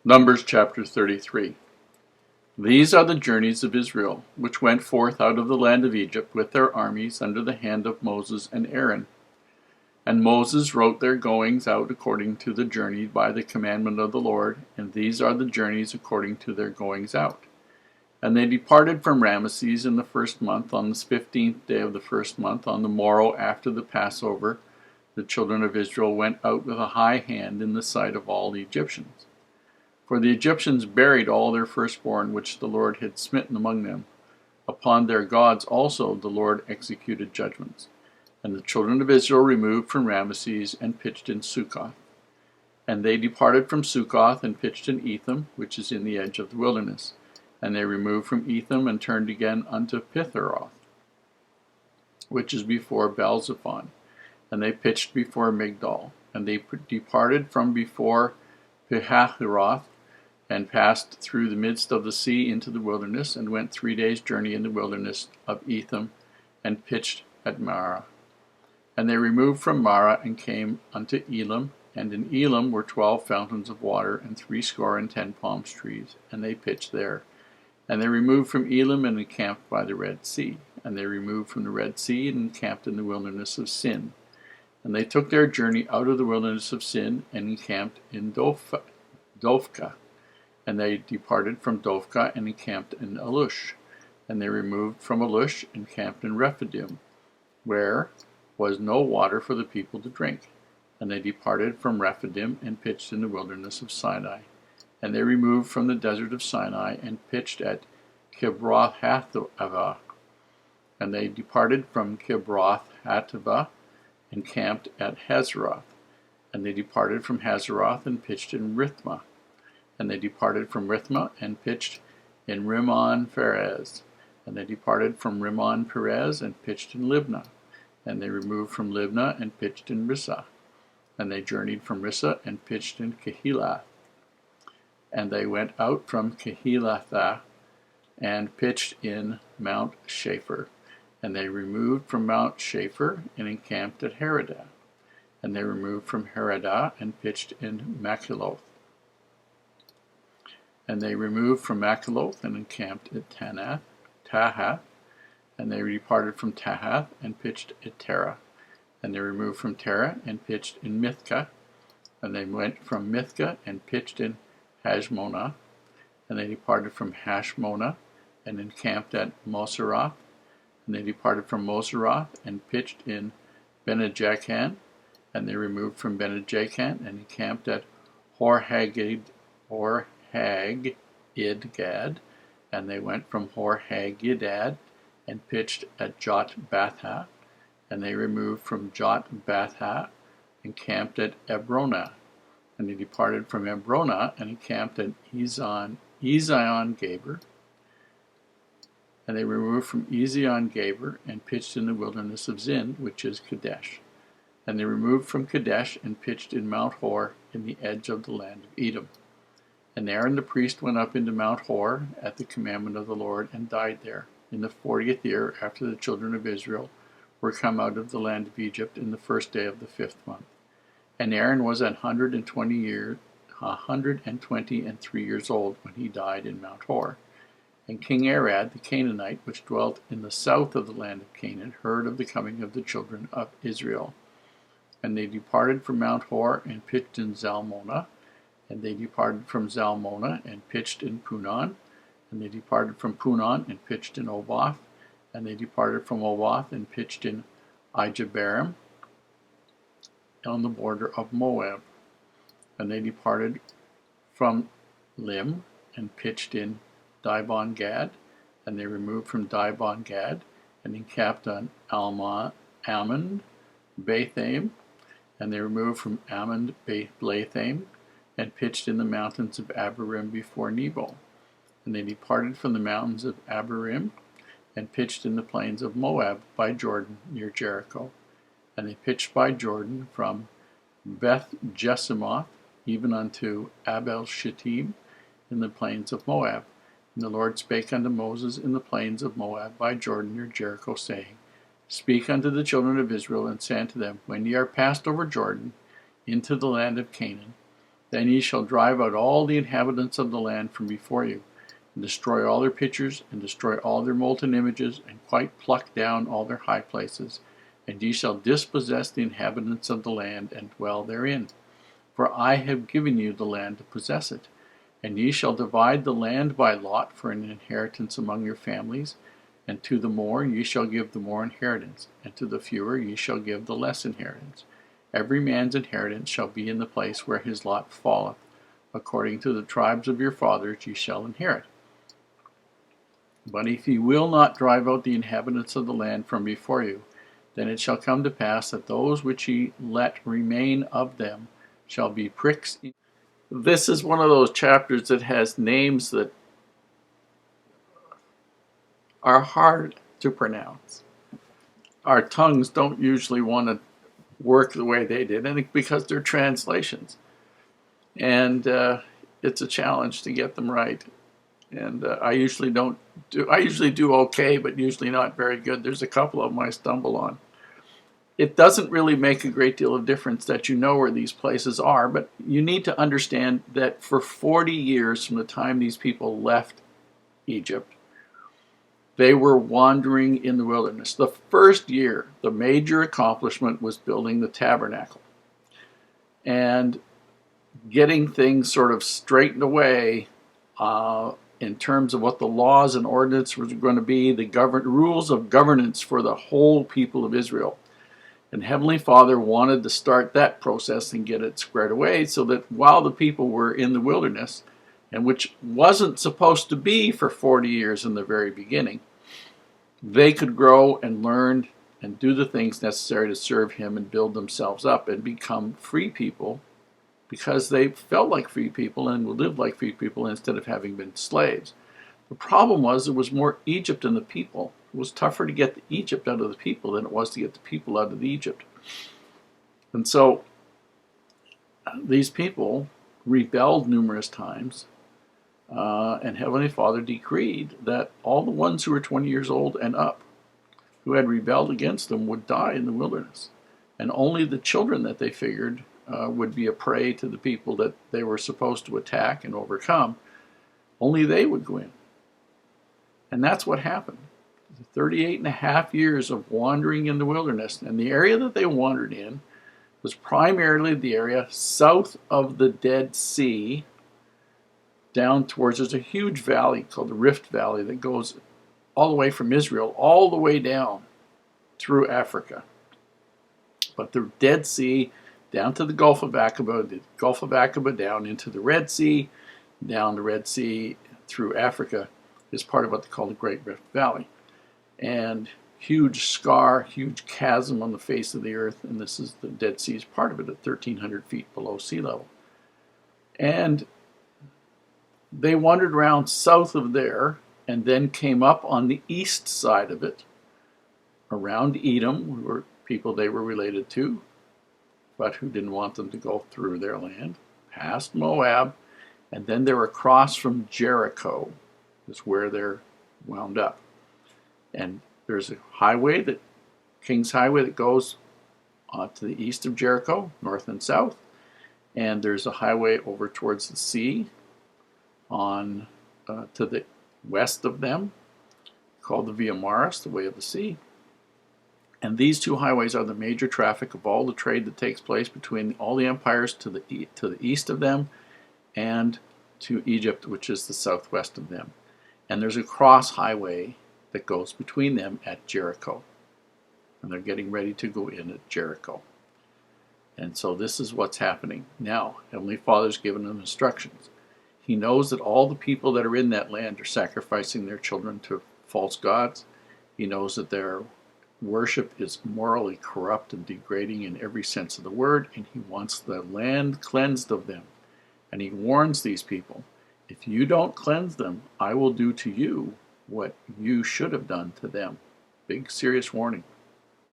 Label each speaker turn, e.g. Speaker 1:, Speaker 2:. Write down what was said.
Speaker 1: Numbers chapter 33. These are the journeys of Israel, which went forth out of the land of Egypt with their armies under the hand of Moses and Aaron. And Moses wrote their goings out according to the journey by the commandment of the Lord, and these are the journeys according to their goings out. And they departed from Ramesses in the first month, on the 15th day of the first month, on the morrow after the Passover. The children of Israel went out with a high hand in the sight of all the Egyptians. For the Egyptians buried all their firstborn which the Lord had smitten among them. Upon their gods also the Lord executed judgments. And the children of Israel removed from Ramesses and pitched in Succoth. And they departed from Succoth and pitched in Etham, which is in the edge of the wilderness. And they removed from Etham and turned again unto Pitheroth, which is before Baalzephon. And they pitched before Migdol. And they departed from before Pihahiroth, and passed through the midst of the sea into the wilderness, and went 3 days' journey in the wilderness of Etham, and pitched at Marah. And they removed from Marah, and came unto Elam, and in Elam were 12 fountains of water, and 70 palm trees, and they pitched there. And they removed from Elam, and encamped by the Red Sea. And they removed from the Red Sea, and encamped in the wilderness of Sin. And they took their journey out of the wilderness of Sin, and encamped in Dophkah. And they departed from Dophkah, and encamped in Alush. And they removed from Alush, and camped in Rephidim, where was no water for the people to drink. And they departed from Rephidim, and pitched in the wilderness of Sinai. And they removed from the desert of Sinai, and pitched at Kibroth-Hattaavah. And they departed from Kibroth-Hattaavah, and camped at Hazeroth. And they departed from Hazeroth, and pitched in Rithmah. And they departed from Rithmah, and pitched in Rimmon-Perez. And they departed from Rimmon-Perez, and pitched in Libnah. And they removed from Libnah, and pitched in Rissah. And they journeyed from Rissah, and pitched in Kehelath. And they went out from Kehelathah, and pitched in Mount Shapher. And they removed from Mount Shapher, and encamped at Heradah. And they removed from Heradah, and pitched in Makheloth. And they removed from Makheloth, and encamped at Tahath. And they departed from Tahath, and pitched at Terah. And they removed from Terah, and pitched in Mithkah. And they went from Mithkah, and pitched in Hashmonah. And they departed from Hashmonah, and encamped at Moseroth. And they departed from Moseroth, and pitched in Benejachan. And they removed from Benejachan, and encamped at Hor-Haggidgad. And they went from Hor-Haggidgad, and pitched at Jotbathah. And they removed from Jotbathah, and camped at Ebronah. And they departed from Ebronah, and encamped at Ezion-Geber. And they removed from Ezion-Geber, and pitched in the wilderness of Zin, which is Kadesh. And they removed from Kadesh, and pitched in Mount Hor, in the edge of the land of Edom. And Aaron the priest went up into Mount Hor at the commandment of the Lord, and died there, in the 40th year after the children of Israel were come out of the land of Egypt, in the first day of the 5th month. And Aaron was 123 years old when he died in Mount Hor. And King Arad the Canaanite, which dwelt in the south of the land of Canaan, heard of the coming of the children of Israel. And they departed from Mount Hor, and pitched in Zalmonah. And they departed from Zalmonah, and pitched in Punon. And they departed from Punon, and pitched in Oboth. And they departed from Oboth, and pitched in Ijebarim, on the border of Moab. And they departed from Lim, and pitched in Dibon-Gad. And they removed from Dibon-Gad, and encamped on Ammon Bethaim. And they removed from Ammon Bethaim, and pitched in the mountains of Abarim before Nebo. And they departed from the mountains of Abarim, and pitched in the plains of Moab by Jordan near Jericho. And they pitched by Jordan from Beth Jesimoth even unto Abel Shittim in the plains of Moab. And the Lord spake unto Moses in the plains of Moab by Jordan near Jericho, saying, Speak unto the children of Israel, and say unto them, When ye are passed over Jordan into the land of Canaan, Then ye shall drive out all the inhabitants of the land from before you, and destroy all their pictures, and destroy all their molten images, and quite pluck down all their high places. And ye shall dispossess the inhabitants of the land, and dwell therein. For I have given you the land to possess it. And ye shall divide the land by lot for an inheritance among your families, and to the more ye shall give the more inheritance, and to the fewer ye shall give the less inheritance. Every man's inheritance shall be in the place where his lot falleth. According to the tribes of your fathers ye shall inherit. But if ye will not drive out the inhabitants of the land from before you, then it shall come to pass that those which ye let remain of them shall be pricks. This is one of those chapters that has names that are hard to pronounce. Our tongues don't usually want to work the way they did, and because they're translations. And it's a challenge to get them right. And I usually do okay, but usually not very good. There's a couple of them I stumble on. It doesn't really make a great deal of difference that you know where these places are, but you need to understand that for 40 years from the time these people left Egypt, they were wandering in the wilderness. The first year, the major accomplishment was building the tabernacle and getting things sort of straightened away in terms of what the laws and ordinances were going to be, the rules of governance for the whole people of Israel. And Heavenly Father wanted to start that process and get it squared away so that while the people were in the wilderness, and which wasn't supposed to be for 40 years in the very beginning, they could grow and learn and do the things necessary to serve Him and build themselves up and become free people, because they felt like free people and would live like free people instead of having been slaves. The problem was there was more Egypt in the people. It was tougher to get the Egypt out of the people than it was to get the people out of the Egypt. And so these people rebelled numerous times, and Heavenly Father decreed that all the ones who were 20 years old and up who had rebelled against them would die in the wilderness. And only the children that they figured would be a prey to the people that they were supposed to attack and overcome, only they would go in. And that's what happened. 38 and a half years of wandering in the wilderness. And the area that they wandered in was primarily the area south of the Dead Sea, down towards, there's a huge valley called the Rift Valley that goes all the way from Israel, all the way down through Africa. But the Dead Sea, down to the Gulf of Aqaba, the Gulf of Aqaba down into the Red Sea, down the Red Sea through Africa, is part of what they call the Great Rift Valley. And huge scar, huge chasm on the face of the earth, and this is the Dead Sea is part of it at 1,300 feet below sea level. And they wandered around south of there and then came up on the east side of it, around Edom, who were people they were related to, but who didn't want them to go through their land, past Moab, and then they're across from Jericho, is where they're wound up. And there's a highway, King's Highway, that goes to the east of Jericho, north and south. And there's a highway over towards the sea on to the west of them, called the Via Maris, the Way of the Sea. And these two highways are the major traffic of all the trade that takes place between all the empires to the east of them and to Egypt, which is the southwest of them. And there's a cross highway that goes between them at Jericho. And they're getting ready to go in at Jericho. And so this is what's happening. Now, Heavenly Father's given them instructions. He knows that all the people that are in that land are sacrificing their children to false gods. He knows that their worship is morally corrupt and degrading in every sense of the word, and he wants the land cleansed of them. And he warns these people, if you don't cleanse them, I will do to you what you should have done to them. Big, serious warning.